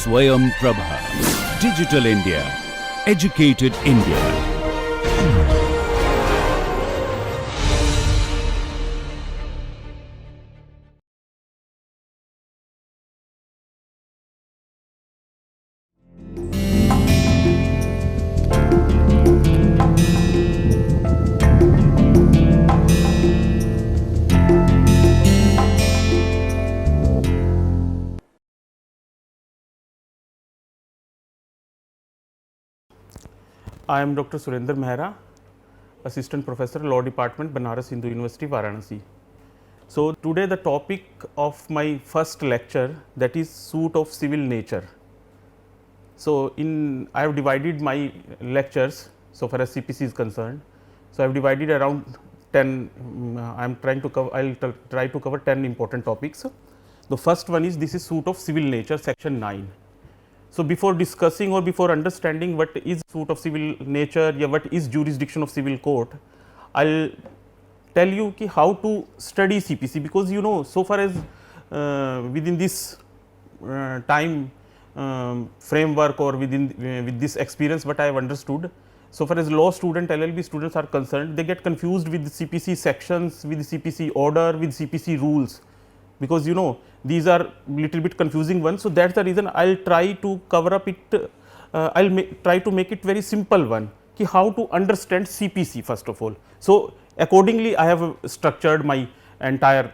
Swayam Prabha. Digital India. Educated India. I am Dr. Surendra Mehra, Assistant Professor, Law Department, Banaras Hindu University, Varanasi. So, today the topic of my first lecture, that is suit of civil nature. So, I have divided my lectures so far as CPC is concerned. So, I have divided around 10, I am trying to cover, I will try to cover 10 important topics. The first one is, this is suit of civil nature, section 9. So, before discussing or before understanding what is suit of civil nature, what is jurisdiction of civil court, I will tell you ki how to study CPC, because you know, so far as within this time framework or within with this experience what I have understood, so far as law student, LLB students are concerned, they get confused with the CPC sections, with the CPC order, with CPC rules, because you know these are little bit confusing ones. So, that is the reason I will try to cover up it, I will try to make it very simple one, ki how to understand CPC first of all. So, accordingly I have structured my entire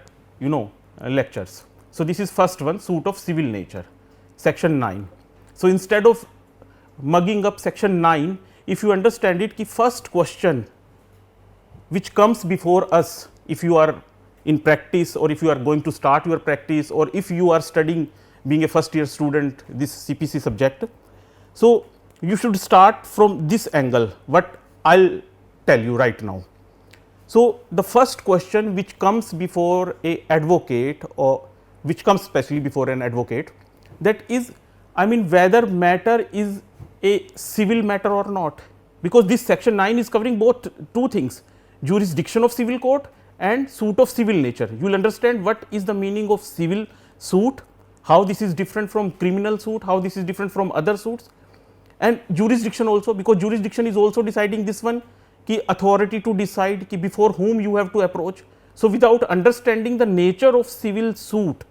lectures. So, this is first one, suit of civil nature, section 9. So, instead of mugging up section 9, if you understand it, ki first question which comes before us, if you are in practice or if you are going to start your practice, or if you are studying being a first year student this CPC subject. So, you should start from this angle, what I will tell you right now. So, the first question which comes before a advocate, or which comes specially before an advocate, that is, I mean, whether matter is a civil matter or not, because this section 9 is covering both two things, jurisdiction of civil court and suit of civil nature. You will understand what is the meaning of civil suit, how this is different from criminal suit, how this is different from other suits, and jurisdiction also, because jurisdiction is also deciding this one, ki authority to decide ki before whom you have to approach. So, without understanding the nature of civil suit,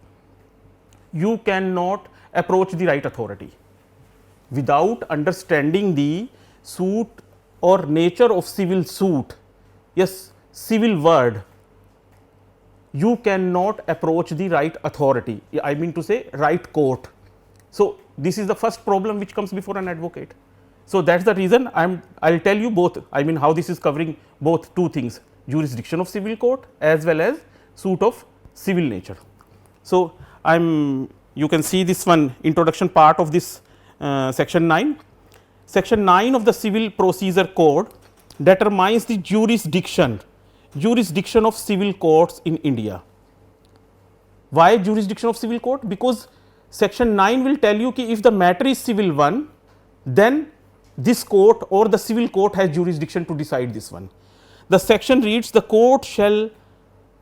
you cannot approach the right authority. Without understanding the suit or nature of civil suit, yes, civil word, you cannot approach the right authority, I mean to say right court. So, this is the first problem which comes before an advocate. So, that is the reason I will tell you both, I mean how this is covering both two things, jurisdiction of civil court as well as suit of civil nature. So, you can see this one introduction part of this section 9. Section 9 of the Civil Procedure Code determines the jurisdiction of civil courts in India. Why jurisdiction of civil court? Because section 9 will tell you ki if the matter is civil one, then this court or the civil court has jurisdiction to decide this one. The section reads, the court shall,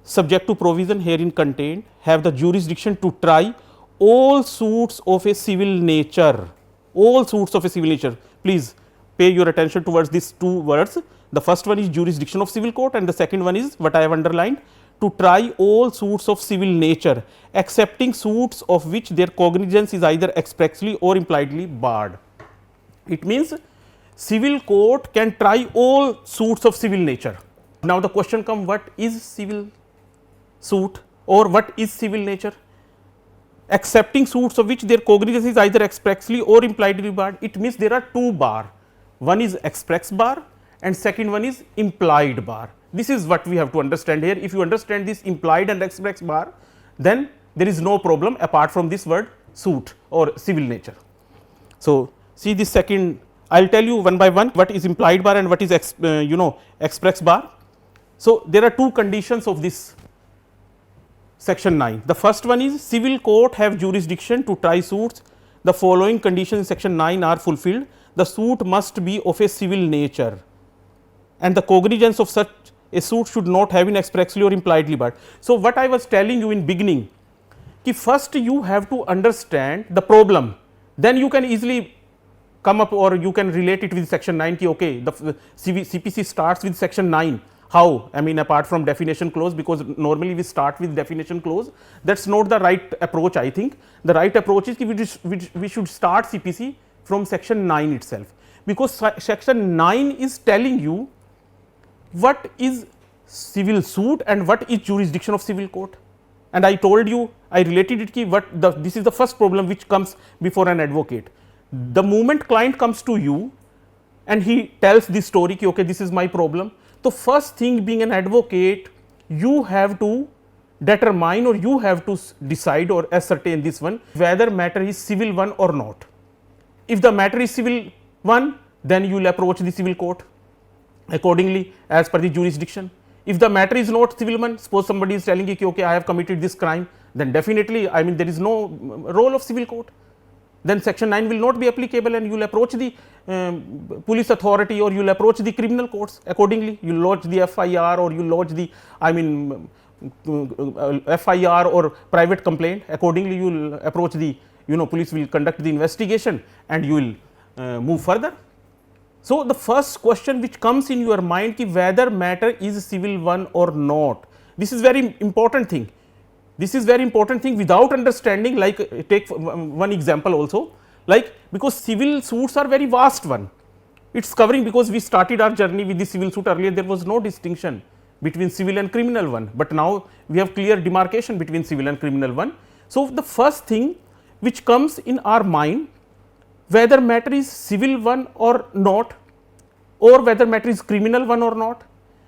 subject to provision herein contained, have the jurisdiction to try all suits of a civil nature, all suits of a civil nature. Please pay your attention towards these two words. The first one is jurisdiction of civil court, and the second one is what I have underlined, to try all suits of civil nature, excepting suits of which their cognizance is either expressly or impliedly barred. It means civil court can try all suits of civil nature. Now, the question comes, what is civil suit or what is civil nature? Excepting suits of which their cognizance is either expressly or impliedly barred. It means there are two bar, one is express bar and second one is implied bar. This is what we have to understand here. If you understand this implied and express bar, then there is no problem apart from this word suit or civil nature. So, see this second, I will tell you one by one what is implied bar and what is express bar. So, there are two conditions of this section 9. The first one is civil court have jurisdiction to try suits. The following conditions in section 9 are fulfilled. The suit must be of a civil nature, and the cognizance of such a suit should not have been expressly or impliedly barred. So, what I was telling you in beginning, ki first you have to understand the problem then you can easily come up, or you can relate it with section 9 ki okay, the CPC starts with section 9. How? I mean, apart from definition clause, because normally we start with definition clause, that is not the right approach. I think the right approach is we should start CPC from section 9 itself, because section 9 is telling you what is civil suit and what is jurisdiction of civil court. And I told you, I related it ki this is the first problem which comes before an advocate. The moment client comes to you and he tells this story ki okay, this is my problem, the first thing, being an advocate, you have to determine, or you have to decide or ascertain this one, whether matter is civil one or not. If the matter is civil one, then you will approach the civil court accordingly as per the jurisdiction. If the matter is not civil one, suppose somebody is telling you okay, I have committed this crime, then definitely, I mean, there is no role of civil court. Then section 9 will not be applicable, and you will approach the police authority, or you will approach the criminal courts accordingly. You will lodge the FIR, or you will lodge the, I mean, FIR or private complaint. Accordingly, you will approach the, police will conduct the investigation, and you will move further. So, the first question which comes in your mind ki whether matter is civil one or not, this is very important thing. This is very important thing. Without understanding, like take one example also, like because civil suits are very vast one, it is covering, because we started our journey with the civil suit earlier, there was no distinction between civil and criminal one, but now we have clear demarcation between civil and criminal one. So, the first thing which comes in our mind, whether matter is civil one or not, or whether matter is criminal one or not.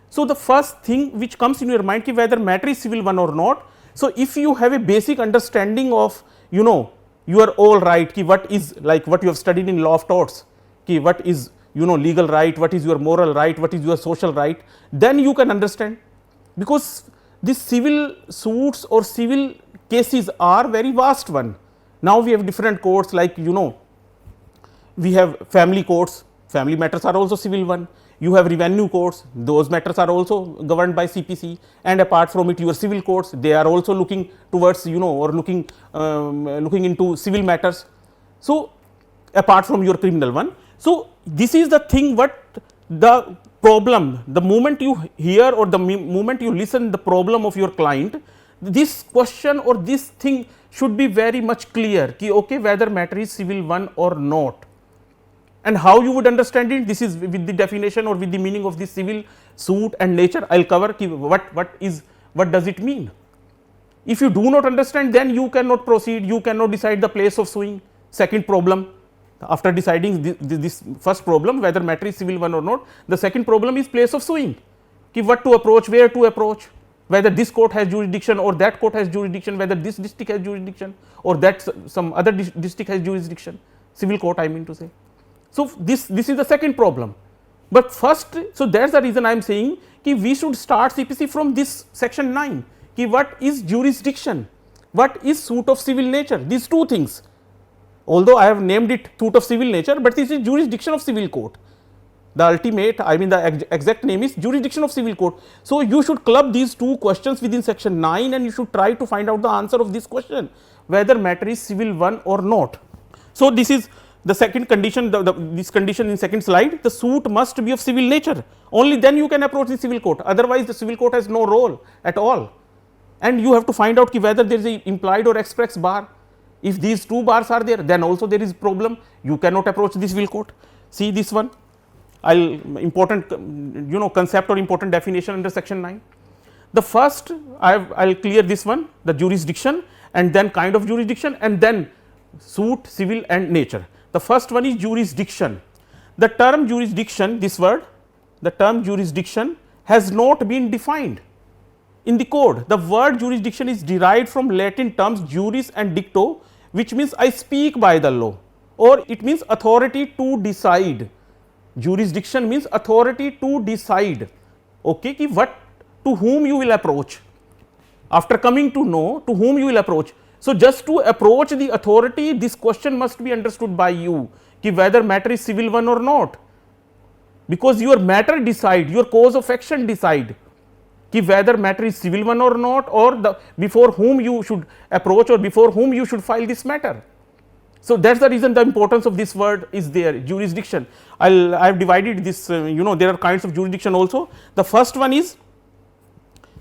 So, the first thing which comes in your mind ki whether matter is civil one or not. So, if you have a basic understanding of, you are all right ki what is, like what you have studied in law of torts, ki what is, legal right, what is your moral right, what is your social right, then you can understand, because these civil suits or civil cases are very vast one. Now, we have different courts, like we have family courts, family matters are also civil one. You have revenue courts, those matters are also governed by CPC, and apart from it your civil courts, they are also looking towards, or looking into civil matters. So, apart from your criminal one. So, this is the thing, what the problem, the moment you hear or the moment you listen the problem of your client, this question or this thing should be very much clear ki okay, whether matter is civil one or not. And how you would understand it, this is with the definition or with the meaning of the civil suit and nature. I will cover ki what does it mean. If you do not understand, then you cannot proceed, you cannot decide the place of suing. Second problem, after deciding this first problem, whether matter is civil one or not, the second problem is place of suing, ki what to approach, where to approach, whether this court has jurisdiction or that court has jurisdiction, whether this district has jurisdiction or that some other district has jurisdiction, civil court I mean to say. So, this is the second problem, but first, so that is the reason I am saying ki we should start CPC from this section 9, ki what is jurisdiction, what is suit of civil nature, these two things. Although I have named it suit of civil nature, but this is jurisdiction of civil court. The ultimate, I mean the exact name is jurisdiction of civil court. So, you should club these two questions within section 9, and you should try to find out the answer of this question, whether matter is civil one or not. So, this is the second condition, this condition in second slide, the suit must be of civil nature, only then you can approach the civil court, otherwise the civil court has no role at all. And you have to find out ki whether there is a implied or express bar. If these two bars are there, then also there is problem, you cannot approach the civil court. See this one, important concept or important definition under section 9. The first, I will clear this one, the jurisdiction, and then kind of jurisdiction, and then suit, civil and nature. The first one is jurisdiction. The term jurisdiction, this word, the term jurisdiction has not been defined in the code. The word jurisdiction is derived from Latin terms juris and dicto, which means I speak by the law, or it means authority to decide. Jurisdiction means authority to decide, okay, ki what, to whom you will approach. After coming to know to whom you will approach. So, just to approach the authority, this question must be understood by you, ki whether matter is civil one or not, because your matter decide, your cause of action decide ki whether matter is civil one or not, or the before whom you should approach or before whom you should file this matter. So, that is the reason the importance of this word is there, jurisdiction. I have divided this, there are kinds of jurisdiction also. The first one is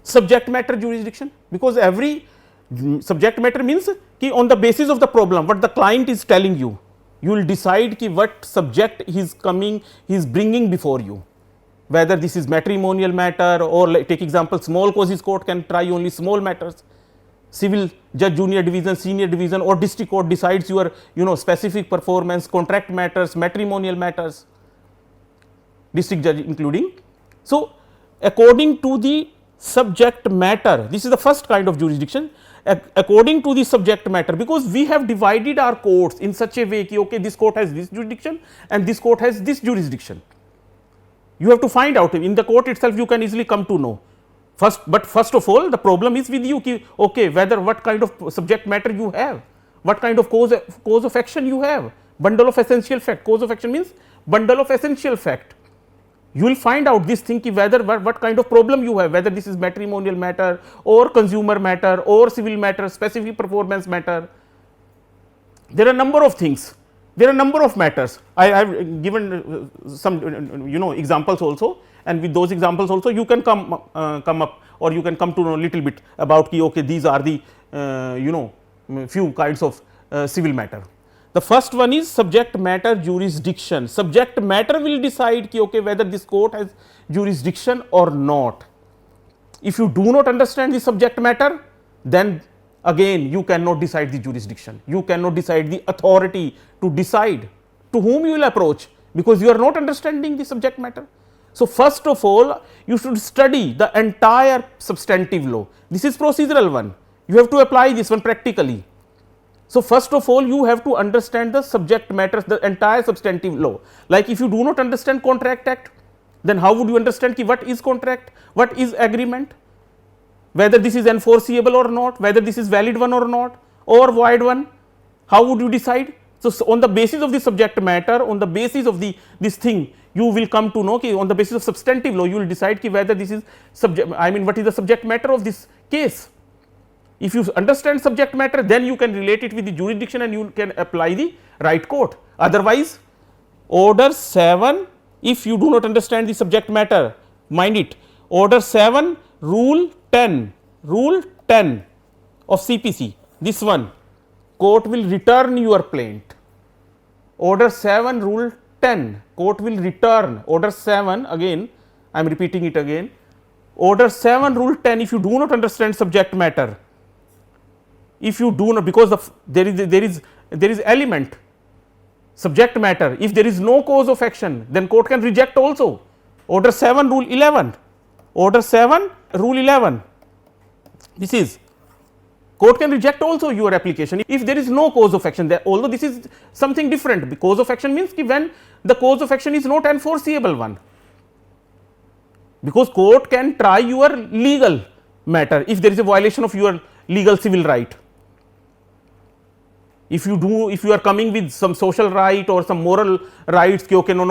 subject matter jurisdiction, because every subject matter means ki on the basis of the problem what the client is telling you, you will decide ki what subject he is bringing before you, whether this is matrimonial matter or like take example small causes court can try only small matters, civil judge junior division, senior division or district court decides your specific performance, contract matters, matrimonial matters, district judge including. So, according to the subject matter, this is the first kind of jurisdiction. According to the subject matter, because we have divided our courts in such a way ki okay, this court has this jurisdiction and this court has this jurisdiction. You have to find out in the court itself, you can easily come to know. But first of all the problem is with you ki okay, whether what kind of subject matter you have, what kind of cause of action you have, bundle of essential fact. Cause of action means bundle of essential fact. You will find out this thing ki whether what kind of problem you have, whether this is matrimonial matter or consumer matter or civil matter, specific performance matter. There are number of things, there are number of matters. I have given some examples also, and with those examples also you can come up or you can come to know a little bit about ki okay, these are the few kinds of civil matter. The first one is subject matter jurisdiction. Subject matter will decide ki okay, whether this court has jurisdiction or not. If you do not understand the subject matter, then again you cannot decide the jurisdiction, you cannot decide the authority to decide to whom you will approach, because you are not understanding the subject matter. So, first of all you should study the entire substantive law. This is procedural one, you have to apply this one practically. So, first of all you have to understand the subject matters, the entire substantive law. Like if you do not understand Contract Act, then how would you understand ki what is contract, what is agreement, whether this is enforceable or not, whether this is valid one or not or void one, how would you decide? So, on the basis of the subject matter, on the basis of this thing, you will come to know ki on the basis of substantive law you will decide ki whether this is what is the subject matter of this case. If you understand subject matter, then you can relate it with the jurisdiction and you can apply the right court. Otherwise, order 7, if you do not understand the subject matter, mind it, order 7 rule 10 of CPC, this one, court will return your plaint. Order 7 rule 10, court will return. Order 7, again I am repeating it again, order 7 rule 10, if you do not understand subject matter, if you do not, because of there is element subject matter, if there is no cause of action, then court can reject also. Order 7 rule 11, order 7 rule 11, this is court can reject also your application if there is no cause of action. Although this is something different, the cause of action means ki when the cause of action is not enforceable one, because court can try your legal matter if there is a violation of your legal civil right. If you are coming with some social right or some moral rights ki okay, no,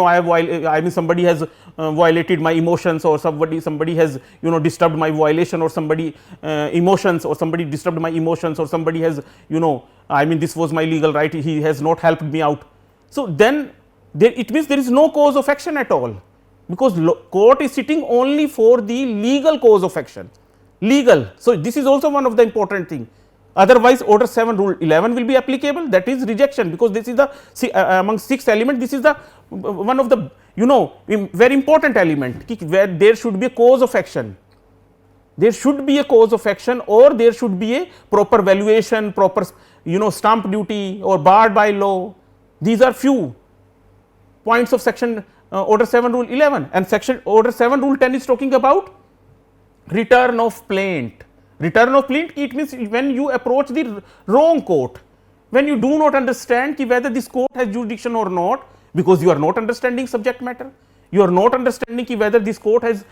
somebody has violated my emotions, or somebody has disturbed my violation, or somebody emotions, or somebody disturbed my emotions, or somebody has this was my legal right, he has not helped me out. So, then it means there is no cause of action at all, because court is sitting only for the legal cause of action, legal. So, this is also one of the important thing. Otherwise, order 7 rule 11 will be applicable, that is rejection, because this is the among 6 elements, this is the one of the very important element where there should be a cause of action. There should be a cause of action, or there should be a proper valuation, proper stamp duty or barred by law. These are few points of section order 7 rule 11, and section order 7 rule 10 is talking about return of plaint. Return of plaint, it means when you approach the wrong court, when you do not understand ki whether this court has jurisdiction or not, because you are not understanding subject matter, you are not understanding ki whether this court has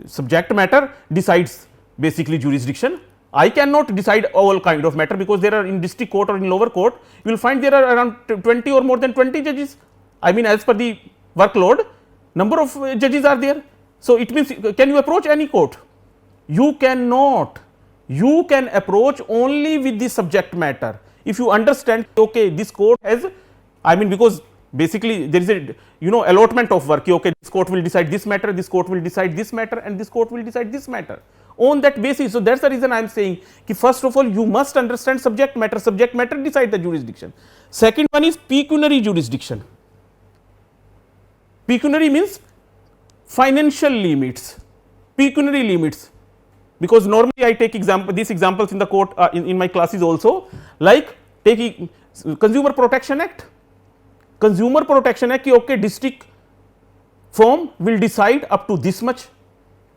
subject matter decides basically jurisdiction. I cannot decide all kind of matter, because there are in district court or in lower court you will find there are around 20 or more than 20 judges, as per the workload number of judges are there. So, it means can you approach any court? You cannot, you can approach only with the subject matter. if you understand, okay, this court has, I mean, because basically there is a allotment of work, okay, this court will decide this matter, this court will decide this matter, and this court will decide this matter on that basis. So, that is the reason I am saying ki first of all you must understand subject matter decide the jurisdiction. Second one is pecuniary jurisdiction. Pecuniary means financial limits, pecuniary limits, because normally I take these examples in the court in my classes also, like take Consumer Protection Act. Consumer Protection Act, okay, district firm will decide up to this much,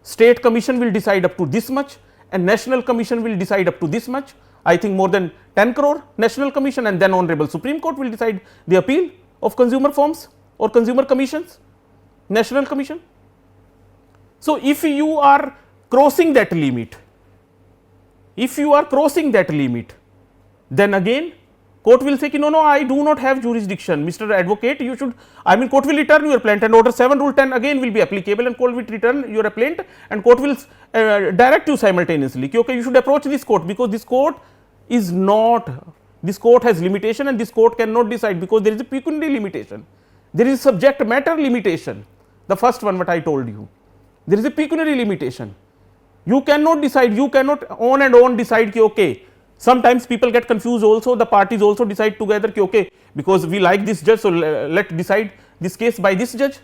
state commission will decide up to this much, and national commission will decide up to this much, I think more than 10 crore national commission, and then honorable Supreme Court will decide the appeal of consumer firms or consumer commissions, national commission. So, if you are crossing that limit, then again court will say ki no, I do not have jurisdiction, Mr. Advocate, you should, I mean, court will return your plaint, and order 7 rule 10 again will be applicable, and court will return your plaint, and court will direct you simultaneously ki okay, you should approach this court, because this court is not, this court has limitation, and this court cannot decide, because there is a pecuniary limitation, there is subject matter limitation, the first one what I told you, there is a pecuniary limitation. You cannot decide, you cannot on and on decide ki okay, sometimes people get confused also, the parties also decide together ki okay, because we like this judge, so let decide this case by this judge.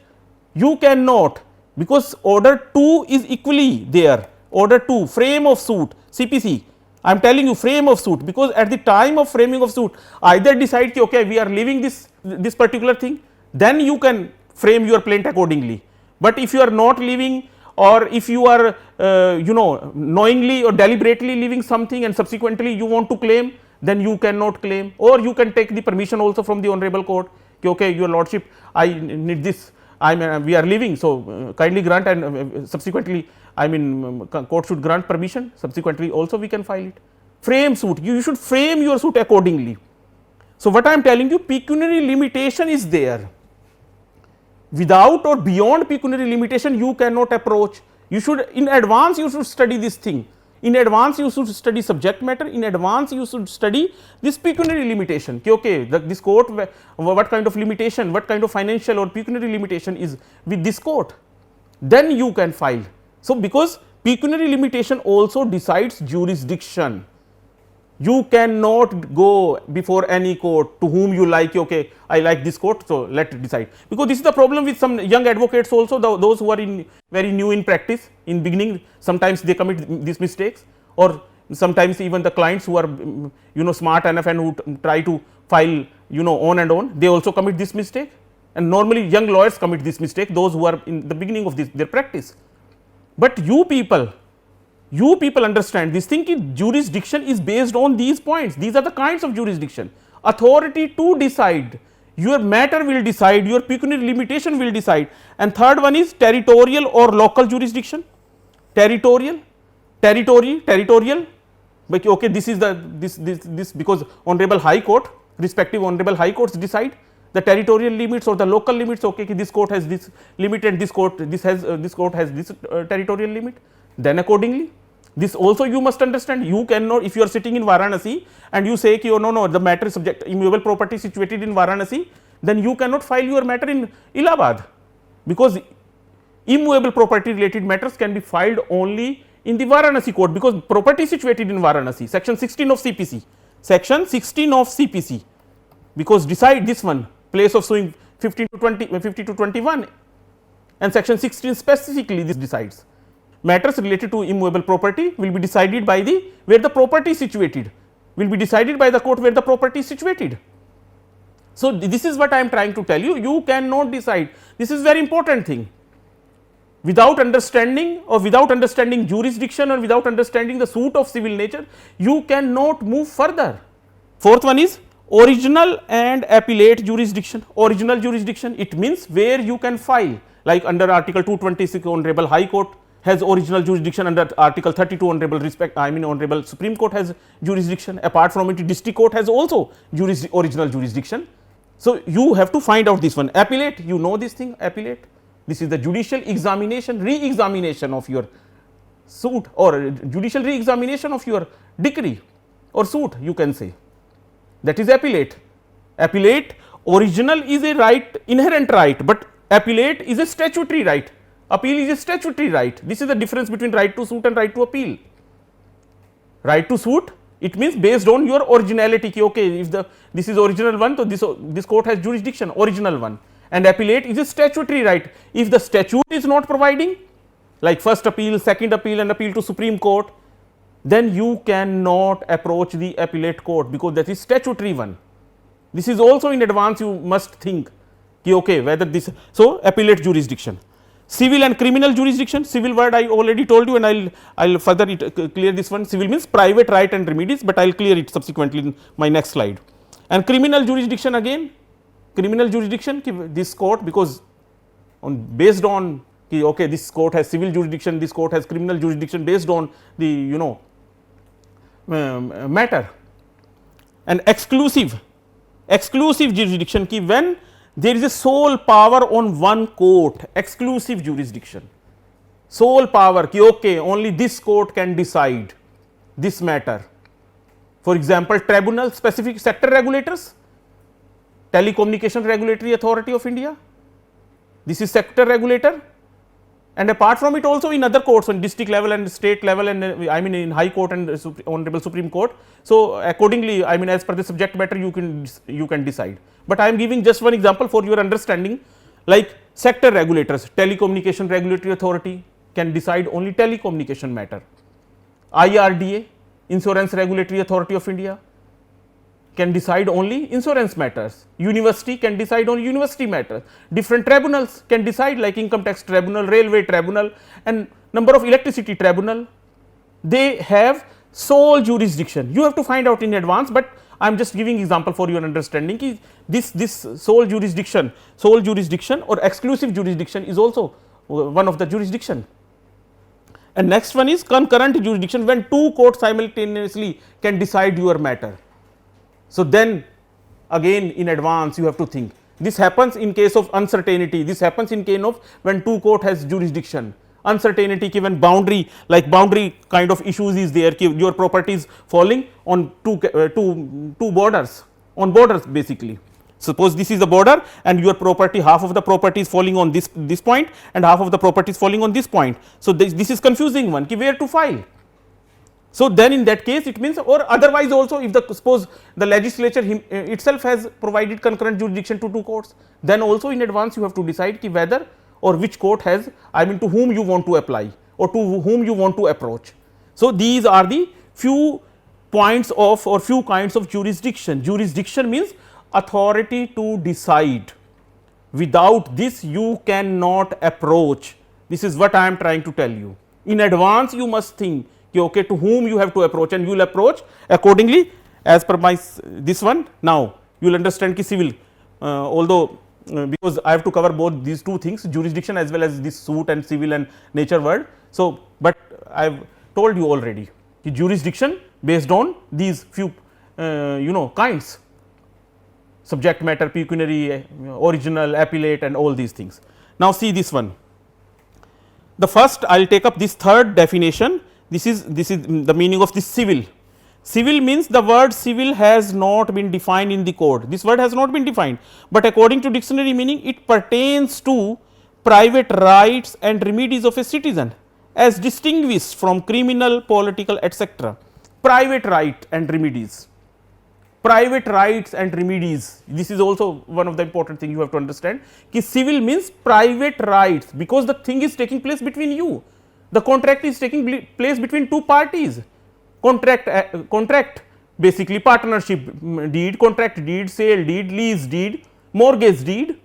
You cannot, because order 2 is equally there, order 2 frame of suit CPC, I am telling you frame of suit, because at the time of framing of suit either decide ki okay, we are leaving this particular thing, then you can frame your plaint accordingly. But if you are not leaving, or if you are knowingly or deliberately leaving something and subsequently you want to claim, then you cannot claim, or you can take the permission also from the honorable court ki okay, your lordship, I need this, we are leaving, so kindly grant, and subsequently I mean court should grant permission, subsequently also we can file it. Frame suit, you should frame your suit accordingly. So, what I am telling you, pecuniary limitation is there. Without or beyond pecuniary limitation you cannot approach, you should in advance you should study this thing, in advance you should study subject matter, in advance you should study this pecuniary limitation ki okay, this court what kind of limitation, what kind of financial or pecuniary limitation is with this court, then you can file. So, because pecuniary limitation also decides jurisdiction, you cannot go before any court to whom you like, okay, I like this court, so let it decide, because this is the problem with some young advocates also, those who are very new in practice in beginning, sometimes they commit these mistakes, or sometimes even the clients who are smart enough and who try to file on and on, they also commit this mistake, and normally young lawyers commit this mistake, those who are in the beginning of their practice. But you people understand this thing ki jurisdiction is based on these points, these are the kinds of jurisdiction: authority to decide, your matter will decide, your pecuniary limitation will decide, and third one is territorial or local jurisdiction. Territorial, but okay, this is this because honorable high court, respective honorable high courts decide the territorial limits or the local limits, okay, this court has this limit and this court has this territorial limit, then accordingly. This also you must understand, you cannot, if you are sitting in Varanasi and you say ki oh no, the matter is subject immovable property situated in Varanasi, then you cannot file your matter in Allahabad, because immovable property related matters can be filed only in the Varanasi court, because property situated in Varanasi, section 16 of CPC, because decide this one, place of suing 50 to 21, and section 16 specifically this decides. Matters related to immovable property will be decided by the where the property is situated, will be decided by the court where the property is situated. So, this is what I am trying to tell you, you cannot decide, this is very important thing, without understanding or without understanding jurisdiction or without understanding the suit of civil nature, you cannot move further. Fourth one is original and appellate jurisdiction. Original jurisdiction, it means where you can file, like under article 226 honorable high court has original jurisdiction, under article 32 honorable Supreme Court has jurisdiction, apart from it district court has also original jurisdiction. So, you have to find out this one. Appellate, you know this thing, appellate, this is the judicial examination, re-examination of your suit, or judicial re-examination of your decree or suit, you can say. that is appellate. Appellate original is a right, inherent right, but appellate is a statutory right, appeal is a statutory right. This is the difference between right to suit and right to appeal. Right to suit, it means based on your originality ki okay, if this is original one, so this court has jurisdiction, original one, and appellate is a statutory right. If the statute is not providing, like first appeal, second appeal and appeal to Supreme Court, then you cannot approach the appellate court because that is statutory one. This is also in advance you must think ki okay, whether this, so appellate jurisdiction. Civil and criminal jurisdiction, civil word I already told you, and I'll further clear this one. Civil means private right and remedies, but I'll clear it subsequently in my next slide. And criminal jurisdiction, again criminal jurisdiction this court, because based on okay, this court has civil jurisdiction, this court has criminal jurisdiction based on the matter. And exclusive jurisdiction ki when there is a sole power on one court, exclusive jurisdiction, sole power ki okay, only this court can decide this matter. For example, tribunal, specific sector regulators, Telecommunication Regulatory Authority of India, this is sector regulator, and apart from it also in other courts on district level and state level, and I mean in High Court and Honorable Supreme Court. So accordingly, I mean as per the subject matter you can decide, but I am giving just one example for your understanding. Like sector regulators, Telecommunication Regulatory Authority can decide only telecommunication matter. IRDA, Insurance Regulatory Authority of India, can decide only insurance matters. University can decide on university matters. Different tribunals can decide, like income tax tribunal, railway tribunal, and number of electricity tribunal. They have sole jurisdiction. You have to find out in advance, but I am just giving example for your understanding ki this sole jurisdiction or exclusive jurisdiction is also one of the jurisdiction. And next one is concurrent jurisdiction, when two courts simultaneously can decide your matter. So then again in advance you have to think. This happens in case of uncertainty, this happens in case of when two court has jurisdiction. Uncertainty given boundary, like boundary kind of issues is there, your property is falling on two borders, on borders basically. Suppose this is the border and your property, half of the property is falling on this point and half of the property is falling on this point. So this is confusing one ki where to file. So then in that case it means, or otherwise also if suppose the legislature itself has provided concurrent jurisdiction to two courts, then also in advance you have to decide ki whether or which court has, I mean to whom you want to apply or to whom you want to approach. So these are the few points of or few kinds of jurisdiction. Jurisdiction means authority to decide. Without this you cannot approach. This is what I am trying to tell you. In advance you must think okay, to whom you have to approach, and you will approach accordingly as per my this one. Now you will understand ki civil, although because I have to cover both these two things, jurisdiction as well as this suit and civil and nature word. So but I have told you already ki jurisdiction based on these few kinds, subject matter, pecuniary, original, appellate, and all these things. Now see this one. The first I will take up this third definition. This is the meaning of this civil. Civil means the word civil has not been defined in the code. This word has not been defined, but according to dictionary meaning it pertains to private rights and remedies of a citizen as distinguished from criminal, political, etc. Private right and remedies. Private rights and remedies. This is also one of the important things you have to understand ki civil means private rights, because the thing is taking place between you. The contract is taking place between two parties. Contract basically partnership deed, contract deed, sale deed, lease deed, mortgage deed,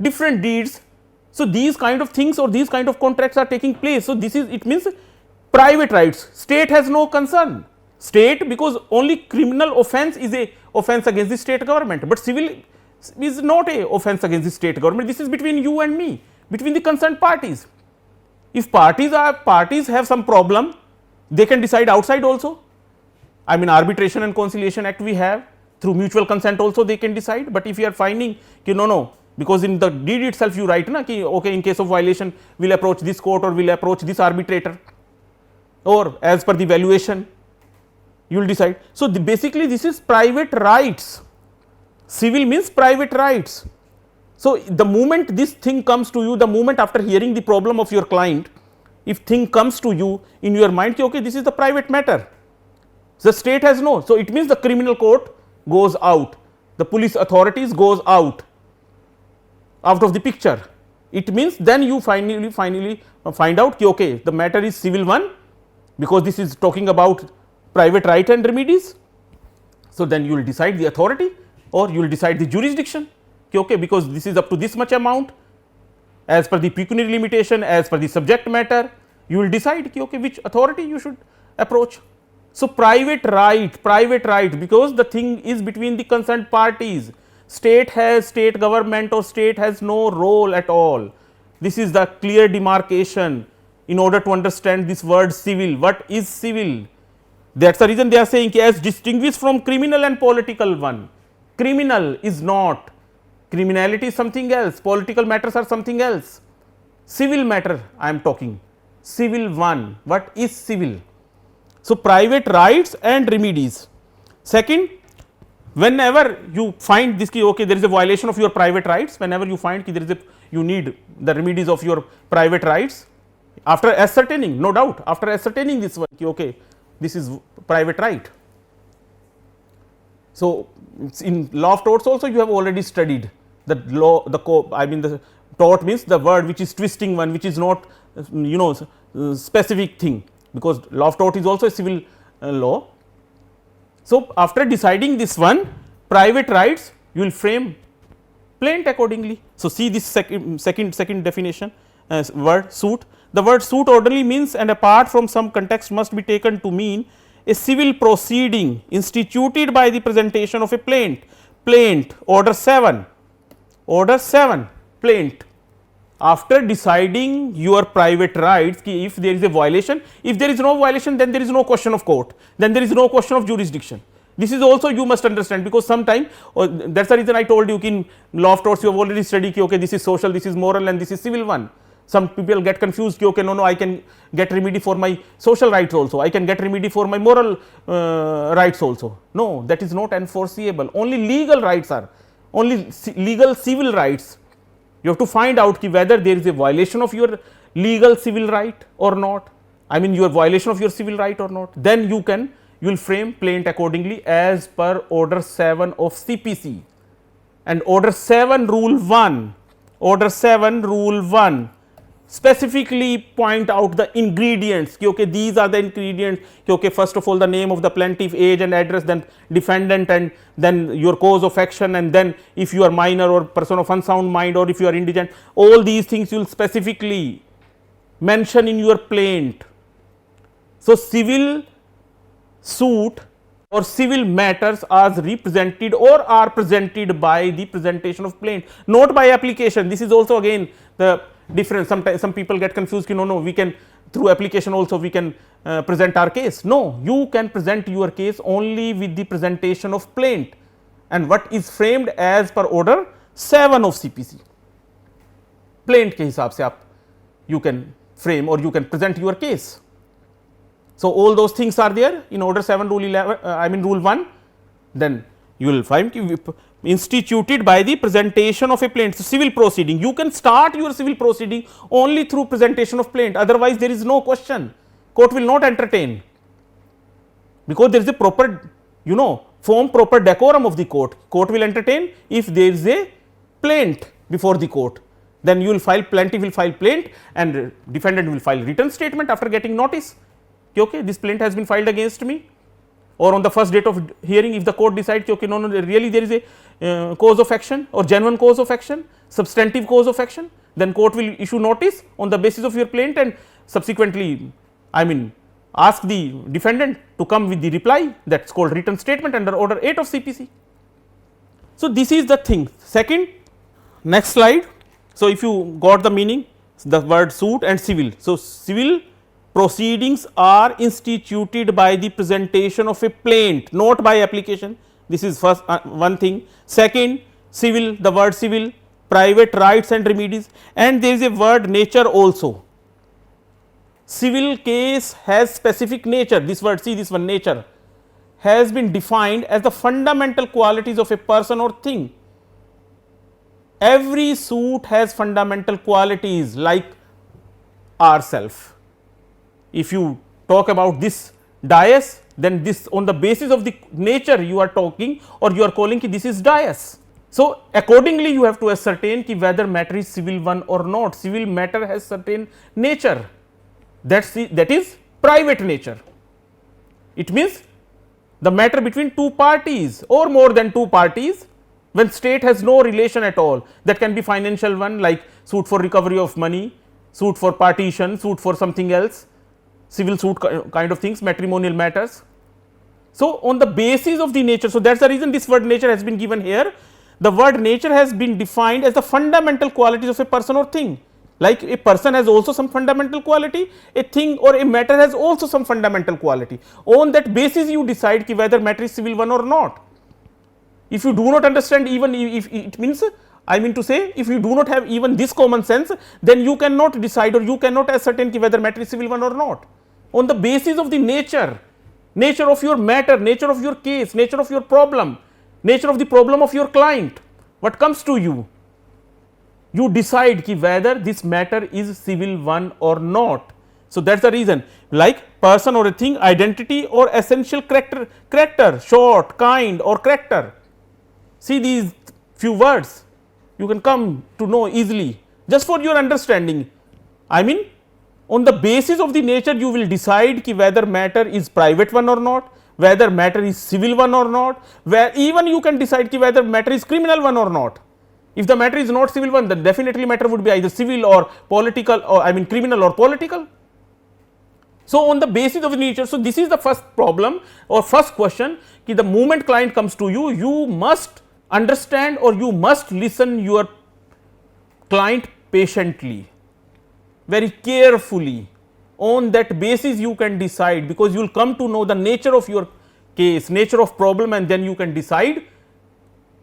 different deeds. So these kind of things or these kind of contracts are taking place. So this is, it means private rights. State has no concern. State, because only criminal offense is a offense against the state government, but civil is not a offense against the state government. This is between you and me, between the concerned parties. If parties have some problem, they can decide outside also. I mean Arbitration and Conciliation Act we have, through mutual consent also they can decide. But if you are finding ki no, because in the deed itself you write na ki okay, in case of violation we will approach this court or we will approach this arbitrator, or as per the valuation. you will decide. So, basically this is private rights, civil means private rights. So, the moment this thing comes to you, the moment after hearing the problem of your client, if thing comes to you in your mind, okay, this is the private matter, the state has no. So, it means the criminal court goes out, the police authorities goes out of the picture. It means then you finally find out ki okay, the matter is civil one, because this is talking about private right and remedies. So, then you will decide the authority or you will decide the jurisdiction ki okay, because this is up to this much amount as per the pecuniary limitation, as per the subject matter, you will decide ki okay, which authority you should approach. So, private right, because the thing is between the concerned parties, state government or state has no role at all. This is the clear demarcation in order to understand this word civil. What is civil? That is the reason they are saying as distinguished from criminal and political one. Criminal is not, criminality is something else, political matters are something else. Civil matter I am talking, civil one. What is civil? So, private rights and remedies. Second, whenever you find this ki okay, there is a violation of your private rights, whenever you find ki there is a, you need the remedies of your private rights, after ascertaining, no doubt, after ascertaining this one ki okay, this is private right. So, in law of torts also you have already studied the law, the tort means the word which is twisting one, which is not specific thing, because law of tort is also a civil law. So, after deciding this one, private rights, you will frame plaint accordingly. So, see this second definition as word suit. The word suit ordinarily means, and apart from some context must be taken to mean a civil proceeding instituted by the presentation of a plaint order 7 plaint. After deciding your private rights ki if there is a violation, if there is no violation, then there is no question of court, then there is no question of jurisdiction. This is also you must understand, because sometime that is the reason I told you in law of torts you have already studied ki okay, this is social, this is moral and this is civil one. Some people get confused ki okay, no, I can get remedy for my social rights also, I can get remedy for my moral rights also. No, that is not enforceable. Only legal rights are, only legal civil rights. You have to find out ki whether there is a violation of your legal civil right or not, your violation of your civil right or not, then you will frame plaint accordingly as per order 7 of CPC. And order 7 rule 1 specifically point out the ingredients ki okay, these are the ingredients ki okay, first of all the name of the plaintiff, age and address, then defendant, and then your cause of action, and then if you are minor or person of unsound mind or if you are indigent, all these things you will specifically mention in your plaint. So, civil suit or civil matters are represented or are presented by the presentation of plaint, not by application. This is also again the difference. Sometimes some people get confused, no, we can through application also we can present our case. No, you can present your case only with the presentation of plaint, and what is framed as per order 7 of CPC. Plaint ke hisab se aap you can frame or you can present your case. So, all those things are there in order 7 rule 11 rule 1, then you will find instituted by the presentation of a plaint. So, civil proceeding, you can start your civil proceeding only through presentation of plaint, otherwise there is no question, court will not entertain, because there is a proper form, proper decorum of the court will entertain if there is a plaint before the court, then you will file, plaintiff will file plaint and defendant will file written statement after getting notice, okay, this plaint has been filed against me, or on the first date of hearing if the court decides okay, no, really there is a cause of action or genuine cause of action, substantive cause of action, then court will issue notice on the basis of your plaint and subsequently ask the defendant to come with the reply, that is called written statement under order 8 of CPC. So, this is the thing. Second, next slide. So, if you got the meaning, the word suit and civil. So, civil proceedings are instituted by the presentation of a plaint, not by application. This is first one thing. Second, civil, the word civil, private rights and remedies, and there is a word nature also. Civil case has specific nature, this word, see this one, nature. has been defined as the fundamental qualities of a person or thing. Every suit has fundamental qualities like ourself. If you talk about this dais, then this on the basis of the nature you are talking or you are calling ki this is dais. So, accordingly you have to ascertain ki whether matter is civil one or not. Civil matter has certain nature, that is private nature. It means the matter between two parties or more than two parties, when state has no relation at all. That can be financial one, like suit for recovery of money, suit for partition, suit for something else, civil suit kind of things, matrimonial matters. So, on the basis of the nature, so that is the reason this word nature has been given here. The word nature has been defined as the fundamental qualities of a person or thing. Like a person has also some fundamental quality, a thing or a matter has also some fundamental quality. On that basis you decide ki whether matter is civil one or not. If you do not understand, even if it means, I mean to say, if you do not have even this common sense, then you cannot decide or you cannot ascertain ki whether matter is civil one or not. On the basis of the nature of your matter, nature of your case, nature of your problem, nature of the problem of your client, what comes to you, you decide ki whether this matter is civil one or not. So, that is the reason, like person or a thing, identity or essential character, short, kind or character. See these few words, you can come to know easily just for your understanding. I mean, on the basis of the nature you will decide ki whether matter is private one or not, whether matter is civil one or not, where even you can decide ki whether matter is criminal one or not. If the matter is not civil one, then definitely matter would be either civil or political, or I mean criminal or political. So, on the basis of the nature, so this is the first problem or first question ki the moment client comes to you, you must understand or you must listen your client patiently, very carefully. On that basis you can decide, because you will come to know the nature of your case, nature of problem, and then you can decide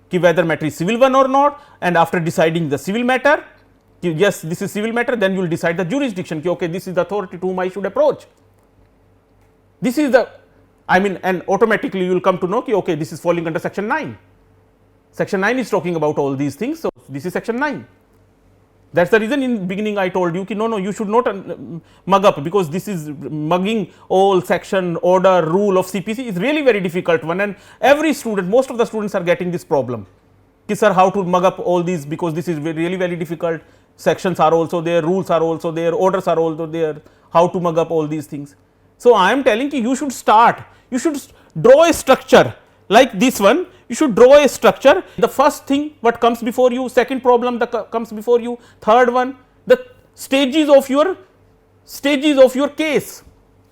ki whether matter is civil one or not. And after deciding the civil matter, yes, this is civil matter, then you will decide the jurisdiction ki okay, this is the authority to whom I should approach. This is the, I mean, and automatically you will come to know ki okay, this is falling under section 9. Section 9 is talking about all these things. So, this is section 9. That is the reason in beginning I told you ki no, you should not mug up, because this is mugging all section, order, rule of CPC is really very difficult one, and every student, most of the students are getting this problem ki sir, how to mug up all these, because this is really very difficult. Sections are also there, rules are also there, orders are also there, how to mug up all these things. So, I am telling you, you should start, you should draw a structure like this one. You should draw a structure. The first thing what comes before you, second problem that comes before you, third one, the stages of your case,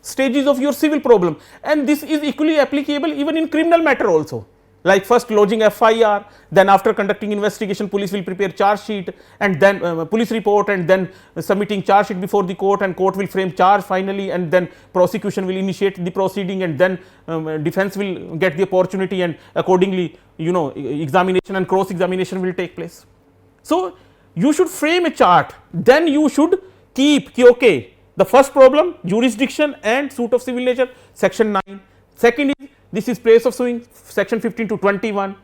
stages of your civil problem, and this is equally applicable even in criminal matter also. Like first lodging FIR, then after conducting investigation, police will prepare charge sheet, and then police report, and then submitting charge sheet before the court, and court will frame charge finally, and then prosecution will initiate the proceeding, and then defense will get the opportunity, and accordingly examination and cross examination will take place. So, you should frame a chart, then you should keep ki okay, the first problem jurisdiction and suit of civil nature, section 9. Second is this is place of suing, section 15 to 21.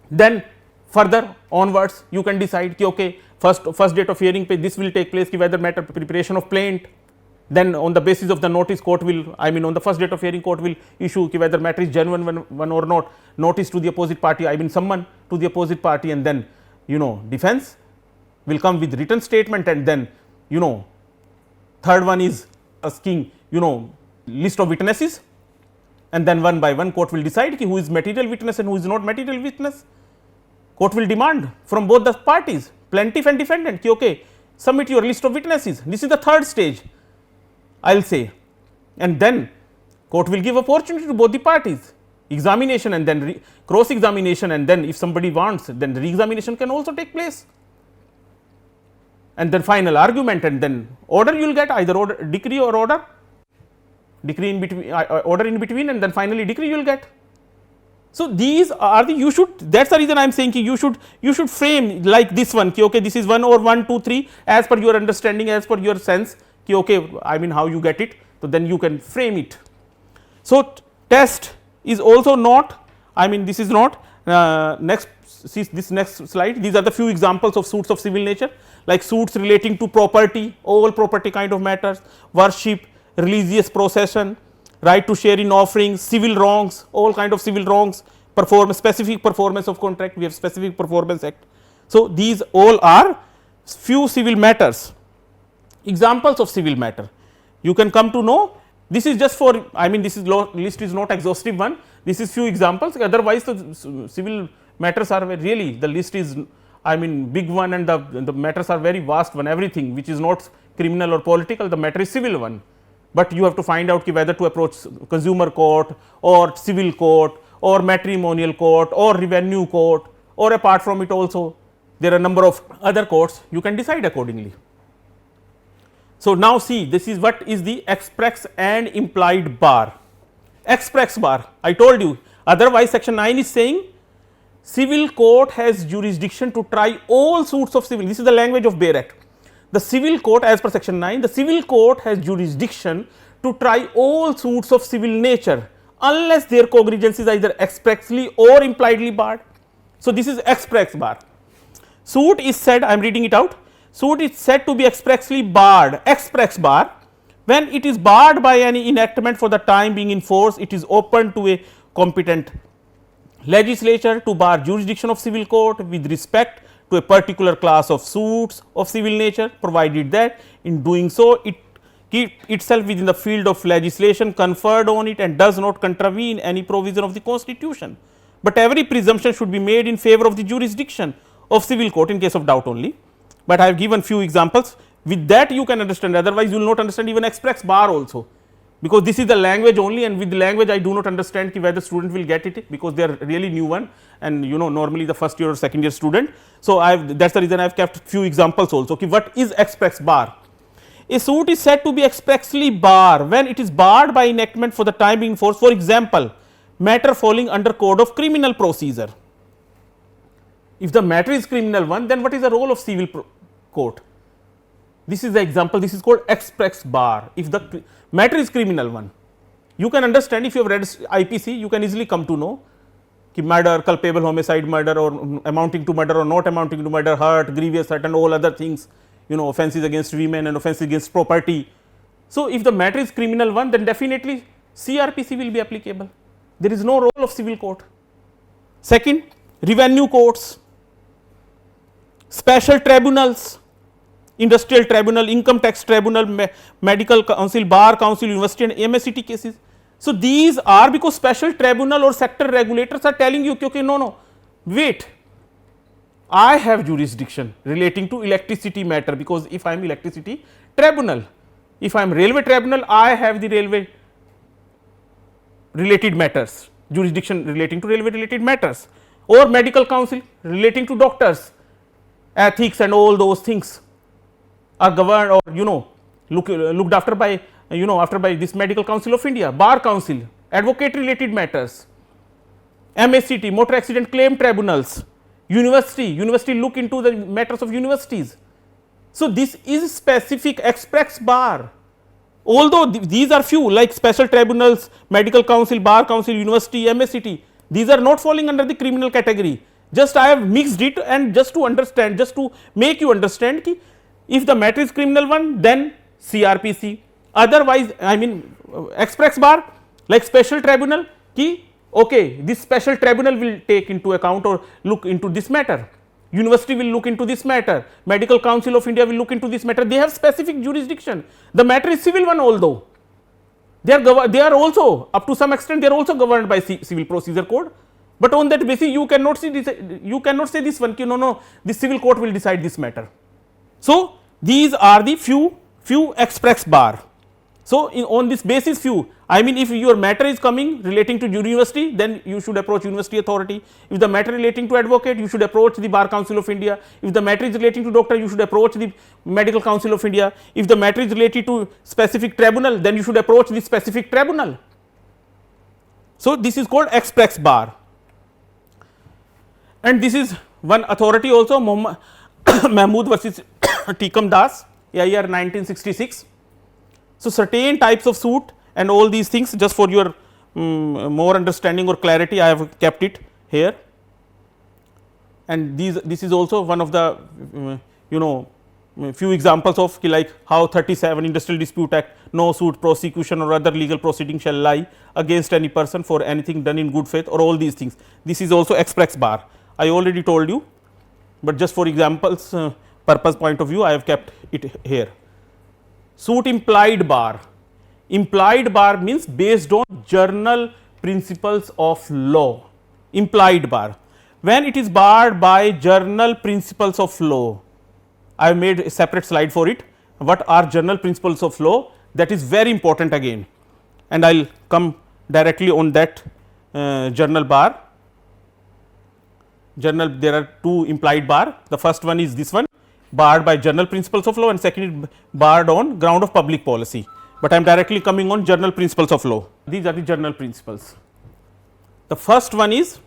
Then further onwards you can decide ki okay, first date of hearing pe this will take place ki whether matter preparation of plaint. Then on the basis of the notice, court will, I mean on the first date of hearing, court will issue ki whether matter is genuine one or not, notice to the opposite party, I mean summon to the opposite party, and then defense will come with written statement, and then third one is asking list of witnesses, and then one by one court will decide ki who is material witness and who is not material witness. Court will demand from both the parties, plaintiff and defendant, ki okay, submit your list of witnesses. This is the third stage, I will say, and then court will give opportunity to both the parties, examination and then cross examination, and then if somebody wants, then the re-examination can also take place, and then final argument, and then order you will get, either order, decree or order, decree in between, order in between, and then finally decree you will get. So, these are the, you should, that is the reason I am saying ki you should frame like this one ki okay, this is 1 or 1, 2, 3 as per your understanding, as per your sense ki okay, I mean how you get it. So, then you can frame it. So, Test is also not, I mean this is not, next see this next slide, these are the few examples of suits of civil nature, like suits relating to property, all property kind of matters, worship, religious procession, right to share in offerings, civil wrongs, all kind of civil wrongs, specific performance of contract, we have specific performance act. So, these all are few civil matters, examples of civil matter. You can come to know, this is just for, I mean this is list is not exhaustive one, this is few examples, otherwise the civil matters are really, the list is, I mean big one, and the matters are very vast one, everything which is not criminal or political, the matter is civil one. But you have to find out whether to approach consumer court or civil court or matrimonial court or revenue court, or apart from it also there are a number of other courts, you can decide accordingly. So, now see, this is what is the express and implied bar. Express bar, I told you, otherwise section 9 is saying civil court has jurisdiction to try all suits of civil, this is the language of Bail Act. The civil court, as per section 9, the civil court has jurisdiction to try all suits of civil nature unless their cognizance is either expressly or impliedly barred. So, this is express bar. Suit is said, I am reading it out, suit is said to be expressly barred, express bar, when it is barred by any enactment for the time being in force, it is open to a competent legislature to bar jurisdiction of civil court with respect to a particular class of suits of civil nature, provided that in doing so it keep itself within the field of legislation conferred on it and does not contravene any provision of the constitution. But every presumption should be made in favor of the jurisdiction of civil court in case of doubt only. But I have given few examples, with that you can understand, otherwise you will not understand even express bar also, because this is the language only, and with the language I do not understand whether student will get it, because they are really new one, and you know normally the first year or second year student. So, that is the reason I have kept few examples also. Okay, what is express bar? A suit is said to be expressly bar when it is barred by enactment for the time being in force, for example, matter falling under code of criminal procedure. If the matter is criminal one, then what is the role of civil court? This is the example, this is called express bar. If the matter is criminal one, you can understand, if you have read IPC, you can easily come to know ki murder, culpable homicide murder, or amounting to murder or not amounting to murder, hurt, grievous hurt, and all other things, you know, offences against women and offences against property. So, if the matter is criminal one, then definitely CRPC will be applicable. There is no role of civil court. Second, revenue courts, special tribunals, industrial tribunal, income tax tribunal, medical council, bar council, university and MSCT cases. So, these are because special tribunal or sector regulators are telling you, okay, no, wait, I have jurisdiction relating to electricity matter, because if I am electricity tribunal, if I am railway tribunal, I have the railway related matters, jurisdiction relating to railway related matters, or medical council relating to doctors, ethics and all those things are governed, or you know looked after by by this Medical Council of India, bar council, advocate related matters, MSCT, motor accident claim tribunals, university look into the matters of universities. So, this is specific express bar, although these are few like special tribunals, medical council, bar council, university, MSCT, these are not falling under the criminal category. Just I have mixed it, and just to understand, just to make you understand ki if the matter is criminal one, then CRPC, otherwise I mean express bar like special tribunal ki okay, this special tribunal will take into account or look into this matter, university will look into this matter, Medical Council of India will look into this matter, they have specific jurisdiction. The matter is civil one, although they are also up to some extent they are also governed by civil procedure code, but on that basis you cannot see this, you cannot say this one ki no, this civil court will decide this matter. So, these are the few express bar. So, on this basis few, I mean if your matter is coming relating to university, then you should approach university authority. If the matter relating to advocate, you should approach the Bar Council of India. If the matter is relating to doctor, you should approach the Medical Council of India. If the matter is related to specific tribunal, then you should approach the specific tribunal. So, this is called express bar, and this is one authority also, Mahmood versus Tikam Das, AIR 1966. So, certain types of suit and all these things, just for your more understanding or clarity, I have kept it here. And this is also one of the few examples of like how 37 Industrial Dispute Act, no suit, prosecution or other legal proceeding shall lie against any person for anything done in good faith, or all these things. This is also express bar. I already told you, but just for examples purpose point of view, I have kept it here. Suit implied bar. Implied bar means based on general principles of law. Implied bar. When it is barred by general principles of law, I have made a separate slide for it. What are general principles of law? That is very important again, and I will come directly on that general bar. General, there are two implied bar. The first one is this one, barred by general principles of law, and second is barred on ground of public policy. But I am directly coming on general principles of law. These are the general principles. The first one is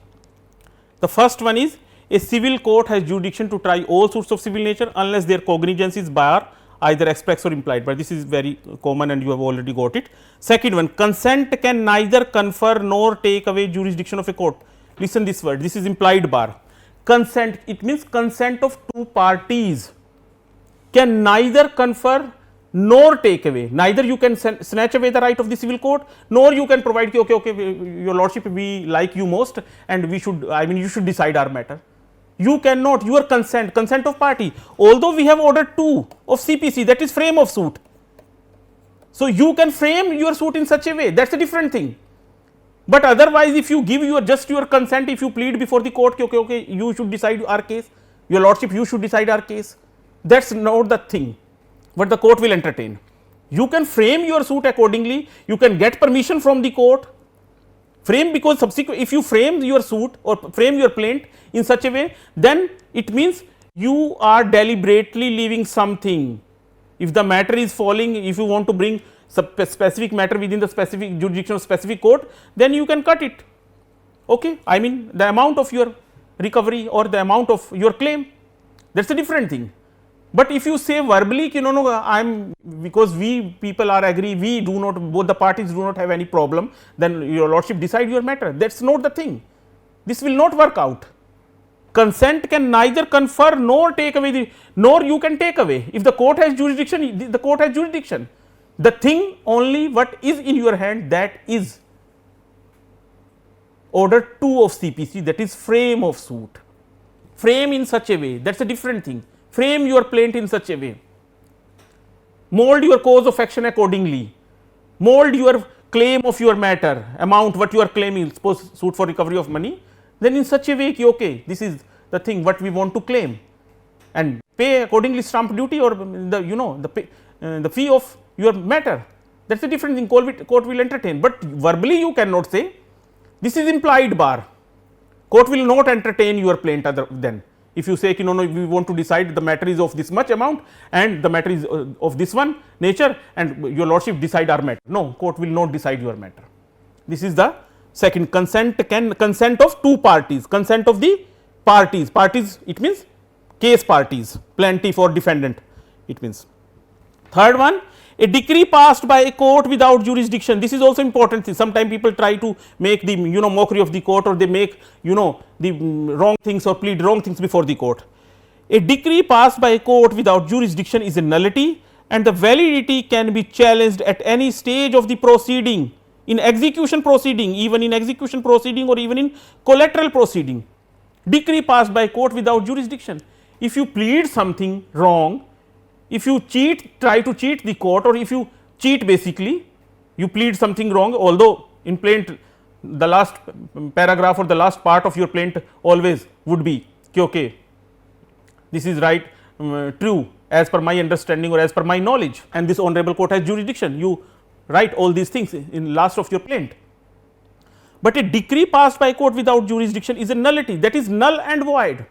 a civil court has jurisdiction to try all suits of civil nature unless their cognizance is bar, either express or implied, but this is very common and you have already got it. Second one, consent can neither confer nor take away jurisdiction of a court. Listen this word, this is implied bar. Consent, it means consent of two parties can neither confer nor take away. Neither you can snatch away the right of the civil court, nor you can provide okay, your lordship, we like you most and we should, I mean you should decide our matter. You cannot, your consent of party, although we have order 2 of CPC, that is frame of suit. So you can frame your suit in such a way, that is a different thing. But otherwise, if you give just your consent, if you plead before the court, okay, you should decide our case, your lordship, you should decide our case, that is not the thing what the court will entertain. You can frame your suit accordingly, you can get permission from the court, frame, because subsequent, if you frame your suit or frame your plaint in such a way, then it means you are deliberately leaving something. If the matter is falling, if you want to bring specific matter within the specific jurisdiction of specific court, then you can cut it. Okay, I mean the amount of your recovery or the amount of your claim, that is a different thing. But if you say verbally, no, I am, because we people are agree, we do not, both the parties do not have any problem, then your lordship decide your matter, that is not the thing. This will not work out. Consent can neither confer nor take away nor you can take away. If the court has jurisdiction, the court has jurisdiction. The thing only what is in your hand, that is order 2 of CPC, that is frame of suit. Frame in such a way, that is a different thing. Frame your plaint in such a way, mold your cause of action accordingly, mold your claim of your matter, amount what you are claiming, suppose suit for recovery of money, then in such a way, okay, this is the thing what we want to claim, and pay accordingly stamp duty or the fee of your matter, that is a different thing, court will entertain. But verbally you cannot say, this is implied bar, court will not entertain your plaint other than. If you say, no, we want to decide the matter is of this much amount and the matter is of this one nature and your lordship decide our matter. No, court will not decide your matter. This is the second. Consent of two parties, consent of the parties, it means case parties, plaintiff or defendant, it means. Third one, a decree passed by a court without jurisdiction. This is also important thing. Sometimes people try to make the mockery of the court, or they make the wrong things or plead wrong things before the court. A decree passed by a court without jurisdiction is a nullity, and the validity can be challenged at any stage of the proceeding, in execution proceeding, even in execution proceeding or even in collateral proceeding. Decree passed by a court without jurisdiction. If you plead something wrong, if you try to cheat the court, or if you cheat, basically you plead something wrong, although in plaint the last paragraph or the last part of your plaint always would be okay, this is right, true as per my understanding or as per my knowledge, and this honorable court has jurisdiction, you write all these things in last of your plaint. But a decree passed by court without jurisdiction is a nullity, that is null and void.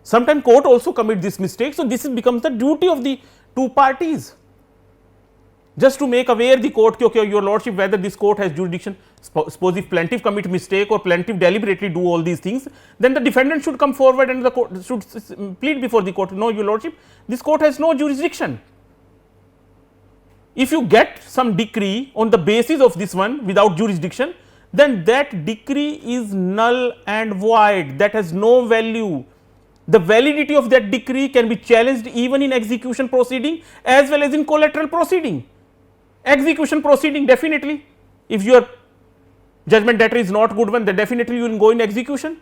Sometimes court also commit this mistake. So, this becomes the duty of the two parties, just to make aware the court, okay, your lordship, whether this court has jurisdiction. Suppose if plaintiff commit mistake or plaintiff deliberately do all these things, then the defendant should come forward and the court should plead before the court, no, your lordship, this court has no jurisdiction. If you get some decree on the basis of this one without jurisdiction, then that decree is null and void, that has no value. The validity of that decree can be challenged even in execution proceeding as well as in collateral proceeding. Execution proceeding, definitely, if your judgment debtor is not good one, then definitely you will go in execution,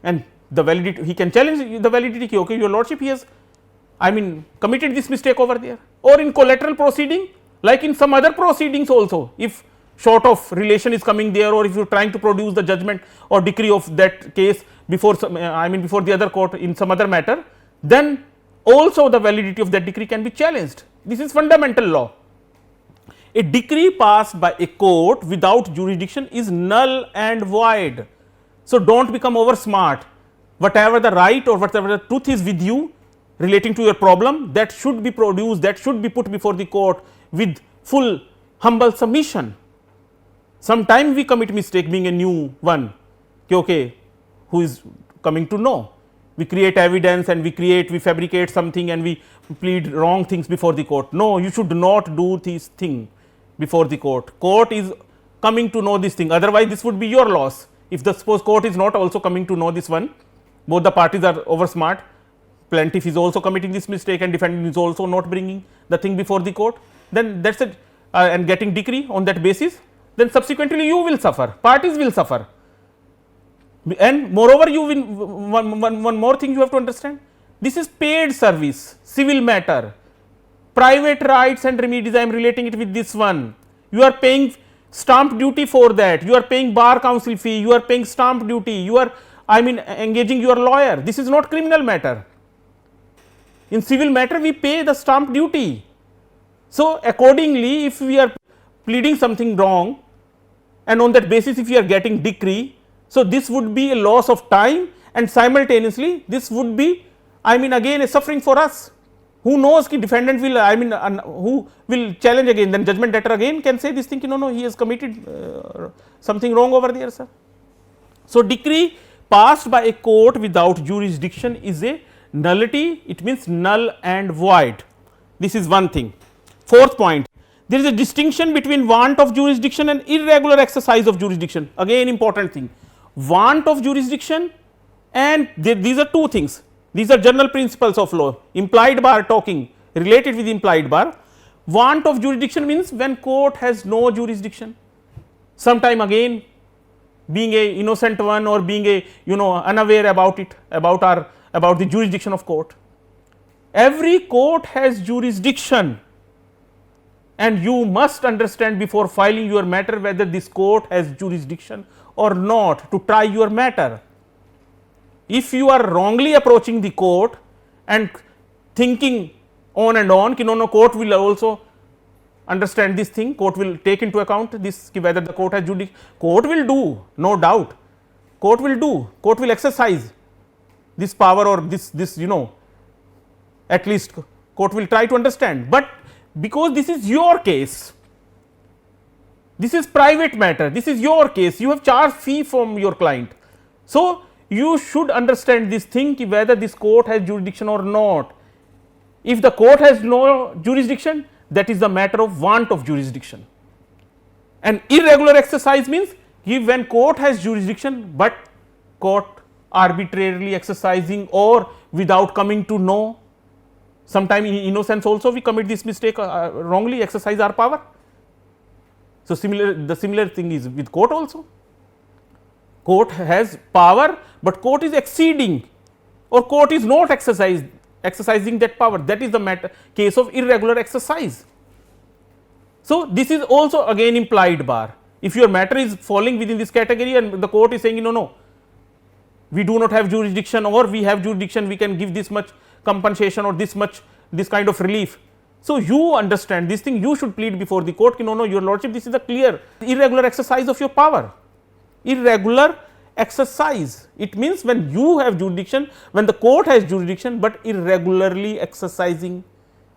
and the validity, he can challenge the validity, okay, your lordship, he has committed this mistake over there. Or in collateral proceeding, like in some other proceedings also, if short of relation is coming there, or if you are trying to produce the judgment or decree of that case before before the other court in some other matter, then also the validity of that decree can be challenged. This is fundamental law. A decree passed by a court without jurisdiction is null and void. So, do not become over smart. Whatever the right or whatever the truth is with you relating to your problem, that should be produced, that should be put before the court with full humble submission. Sometime we commit mistake being a new one, okay, who is coming to know. We create evidence and we fabricate something and we plead wrong things before the court. No, you should not do this thing before the court. Court is coming to know this thing, otherwise this would be your loss. If the suppose court is not also coming to know this one, both the parties are over smart, plaintiff is also committing this mistake and defendant is also not bringing the thing before the court, then that is it, and getting decree on that basis, then subsequently you will suffer, parties will suffer. And moreover, you will one more thing you have to understand, this is paid service, civil matter, private rights and remedies, I am relating it with this one. You are paying stamp duty for that, you are paying bar counsel fee, you are paying stamp duty, you are engaging your lawyer. This is not criminal matter. In civil matter we pay the stamp duty. So, accordingly, if we are pleading something wrong and on that basis if we are getting decree, so this would be a loss of time and simultaneously this would be again a suffering for us. Who knows ki defendant will who will challenge again, then judgment debtor again can say this thing, no, he has committed something wrong over there, sir. So, decree passed by a court without jurisdiction is a nullity, it means null and void. This is one thing. Fourth point, there is a distinction between want of jurisdiction and irregular exercise of jurisdiction, again important thing. Want of jurisdiction, and these are two things, these are general principles of law, implied bar talking related with implied bar. Want of jurisdiction means when court has no jurisdiction, sometime again being a innocent one or being a unaware about it, about the jurisdiction of court. Every court has jurisdiction and you must understand before filing your matter whether this court has jurisdiction or not to try your matter. If you are wrongly approaching the court and thinking on and on, no, court will also understand this thing, court will take into account this whether the court has jurisdiction, court will do, no doubt, court will do, court will exercise this power or this at least court will try to understand, but because this is your case, this is private matter, this is your case, you have charged fee from your client. So, you should understand this thing whether this court has jurisdiction or not. If the court has no jurisdiction, that is the matter of want of jurisdiction. And irregular exercise means when court has jurisdiction, but court arbitrarily exercising or without coming to know. Sometime in innocence also we commit this mistake, wrongly exercise our power. So, the similar thing is with court also. Court has power, but court is exceeding or court is not exercising that power, that is the case of irregular exercise. So, this is also again implied bar. If your matter is falling within this category and the court is saying no, we do not have jurisdiction or we have jurisdiction, we can give this much compensation or this kind of relief. So, you understand this thing, you should plead before the court, no, your lordship, this is a clear irregular exercise of your power. Irregular exercise, it means when you have jurisdiction, when the court has jurisdiction, but irregularly exercising.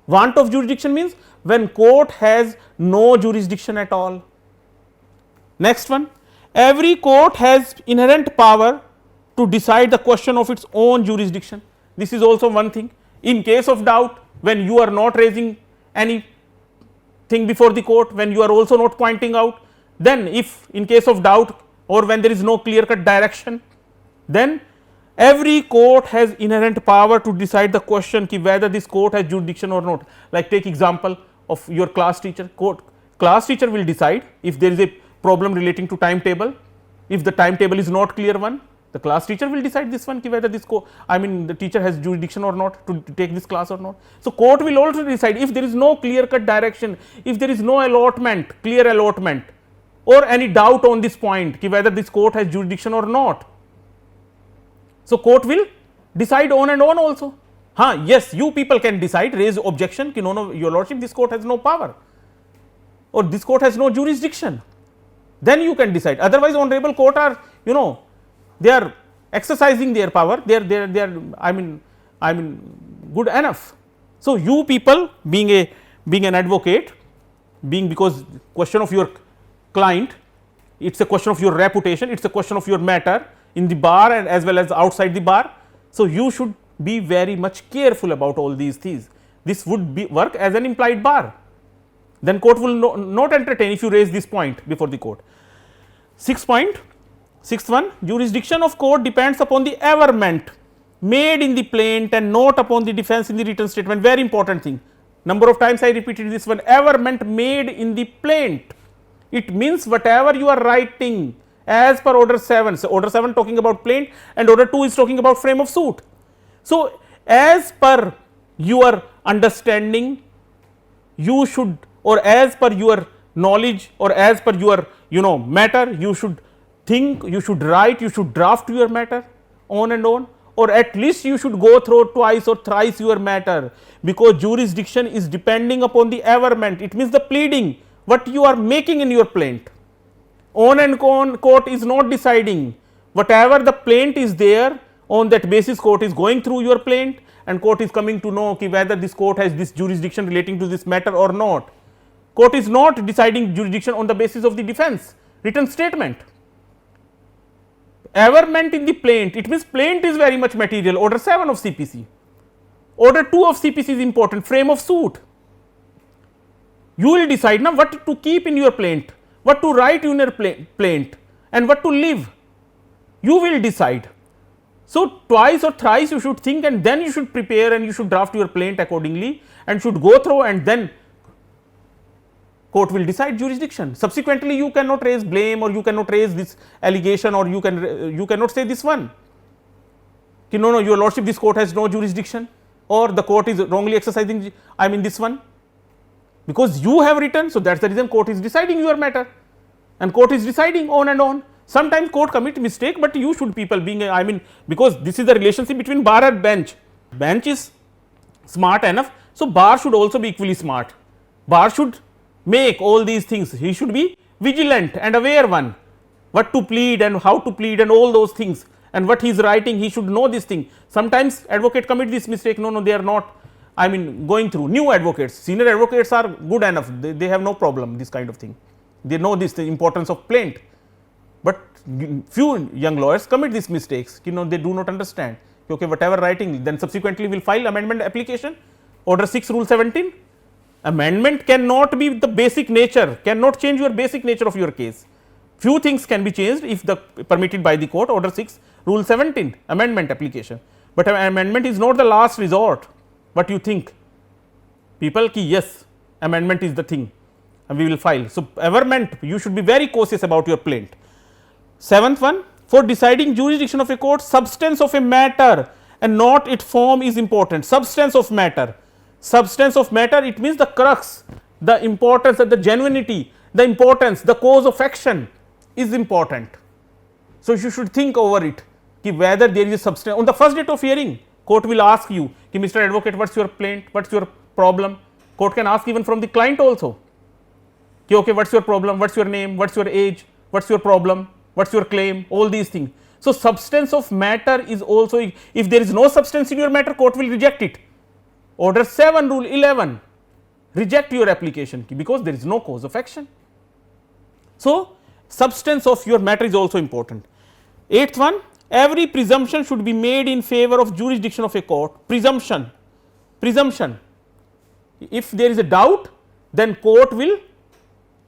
Want of jurisdiction means when court has no jurisdiction at all. Next one, every court has inherent power to decide the question of its own jurisdiction. This is also one thing. In case of doubt, when you are not raising any thing before the court, when you are also not pointing out, Then if in case of doubt or when there is no clear cut direction, then every court has inherent power to decide the question ki whether this court has jurisdiction or not. Like take example of your class teacher, class teacher will decide if there is a problem relating to timetable, if the timetable is not clear one, the class teacher will decide this one ki whether this the teacher has jurisdiction or not to take this class or not. So court will also decide if there is no clear cut direction, if there is no allotment, clear allotment or any doubt on this point ki whether this court has jurisdiction or not. So court will decide on and on also. Yes, you people can decide, raise objection ki no, your lordship, this court has no power or this court has no jurisdiction, then you can decide. Otherwise honorable court are, they are exercising their power, they are I mean good enough. So you people being an advocate, because question of your client, it is a question of your reputation, it is a question of your matter in the bar and as well as outside the bar. So you should be very much careful about all these things. This would work as an implied bar, then court will not entertain if you raise this point before the court. Sixth one, jurisdiction of court depends upon the averment made in the plaint and not upon the defense in the written statement. Very important thing, number of times I repeated this one, averment made in the plaint. It means whatever you are writing as per order 7. So order 7 talking about plaint and order 2 is talking about frame of suit. So as per your understanding, you should, or as per your knowledge or as per your matter, you should think, you should write, you should draft your matter on and on, or at least you should go through twice or thrice your matter, because jurisdiction is depending upon the averment. It means the pleading what you are making in your plaint. On and on court is not deciding, whatever the plaint is there, on that basis court is going through your plaint and court is coming to know whether this court has this jurisdiction relating to this matter or not. Court is not deciding jurisdiction on the basis of the defense written statement. Averment in the plaint, it means plaint is very much material, order 7 of CPC. Order 2 of CPC is important, frame of suit. You will decide now what to keep in your plaint, what to write in your plaint and what to leave, you will decide. So twice or thrice you should think and then you should prepare and you should draft your plaint accordingly and should go through, and then court will decide jurisdiction. Subsequently you cannot raise blame or you cannot raise this allegation, or you cannot say this one ki no, your lordship, this court has no jurisdiction or the court is wrongly exercising this one, because you have written. So that is the reason court is deciding your matter and court is deciding on and on. Sometimes court commit mistake, but you should people being because this is the relationship between bar and bench. Bench is smart enough, so bar should also be equally smart. Bar should make all these things, he should be vigilant and aware one, what to plead and how to plead and all those things, and what he is writing, he should know this thing. Sometimes advocate commit this mistake, no, they are not going through. New advocates, senior advocates are good enough, they have no problem this kind of thing, they know this, the importance of plaint, but few young lawyers commit these mistakes, they do not understand, okay, whatever writing, then subsequently will file amendment application. Order 6 rule 17, amendment cannot be the basic nature, cannot change your basic nature of your case. Few things can be changed if the permitted by the court. Order 6 rule 17, amendment application, but amendment is not the last resort. What you think people ki yes, amendment is the thing and we will file. So averment, you should be very cautious about your plaint. Seventh one, for deciding jurisdiction of a court, substance of a matter and not its form is important. Substance of matter, it means the crux, the importance and the genuinity, the importance, the cause of action is important. So you should think over it ki whether there is a substance. On the first date of hearing, court will ask you ki Mr. Advocate, what is your plaint, what is your problem. Court can ask even from the client also ki okay, what is your problem, what is your name, what is your age, what is your problem, what is your claim, all these things. So substance of matter is also, if there is no substance in your matter, court will reject it. Order 7 rule 11, reject your application because there is no cause of action. So substance of your matter is also important. Eighth one, every presumption should be made in favor of jurisdiction of a court. Presumption, if there is a doubt, then court will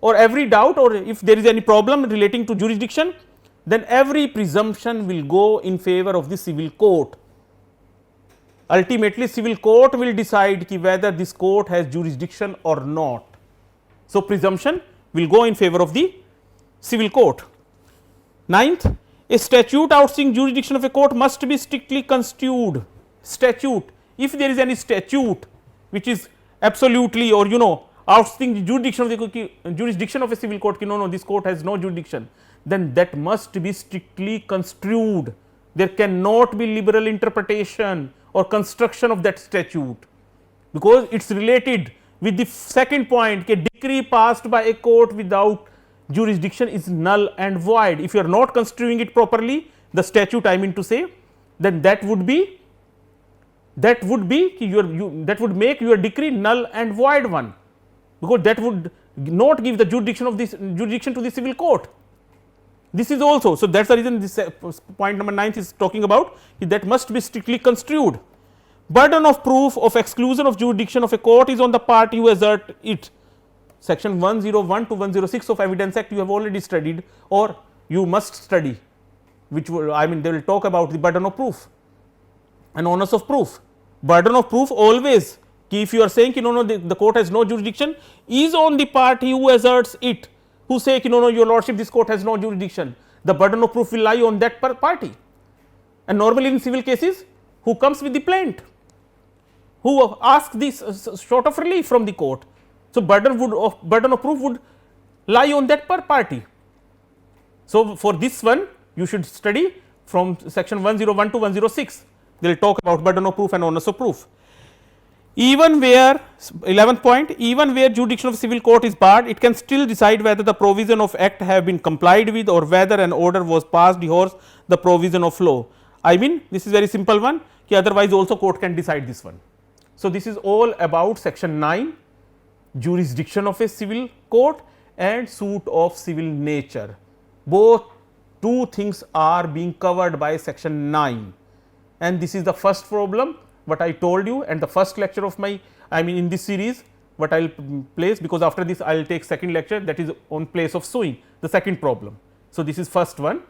or every doubt, or if there is any problem relating to jurisdiction, then every presumption will go in favor of the civil court. Ultimately civil court will decide ki whether this court has jurisdiction or not. So, presumption will go in favor of the civil court. Ninth, a statute ousting jurisdiction of a court must be strictly construed. Statute, if there is any statute which is absolutely, or ousting the jurisdiction of a civil court, no, this court has no jurisdiction, then that must be strictly construed. There cannot be liberal interpretation or construction of that statute, because it is related with the second point, a decree passed by a court without jurisdiction is null and void. If you are not construing it properly, the statute I mean to say, then that would make your decree null and void one, because that would not give the jurisdiction to the civil court. This is also, so that is the reason this point number 9 is talking about that must be strictly construed. Burden of proof of exclusion of jurisdiction of a court is on the party who assert it. Section 101 to 106 of Evidence Act you have already studied, or you must study, which will, I mean they will talk about the burden of proof and onus of proof. Burden of proof always, if you are saying no, the court has no jurisdiction, is on the party who asserts it, who say no, your lordship, this court has no jurisdiction. The burden of proof will lie on that party, and normally in civil cases, who comes with the plaint, who asks this sort of relief from the court. So, burden of proof would lie on that party. So, for this one you should study from section 101 to 106, they will talk about burden of proof and onus of proof. Even where 11th point, even where jurisdiction of civil court is barred, it can still decide whether the provision of act have been complied with, or whether an order was passed dehours the provision of law. I mean this is very simple one, ki otherwise also court can decide this one. So, this is all about section 9, jurisdiction of a civil court and suit of civil nature. Both two things are being covered by section 9, and this is the first problem what I told you, and the first lecture of my, I mean in this series what I will place, because after this I will take second lecture, that is on place of suing, the second problem. So, this is first one.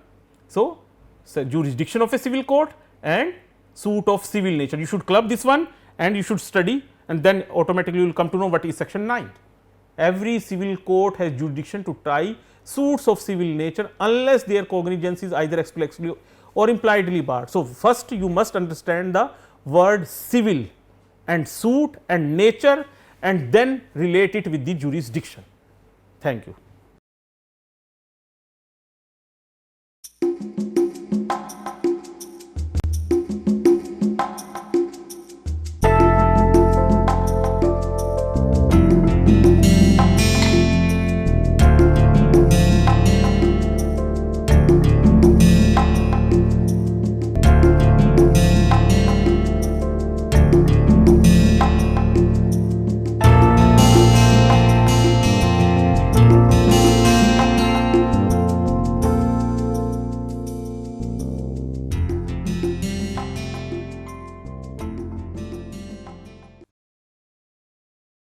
So, jurisdiction of a civil court and suit of civil nature, you should club this one and you should study, and then automatically you will come to know what is section 9. Every civil court has jurisdiction to try suits of civil nature unless their cognizance is either expressly or impliedly barred. So, first you must understand the word civil and suit and nature, and then relate it with the jurisdiction. Thank you.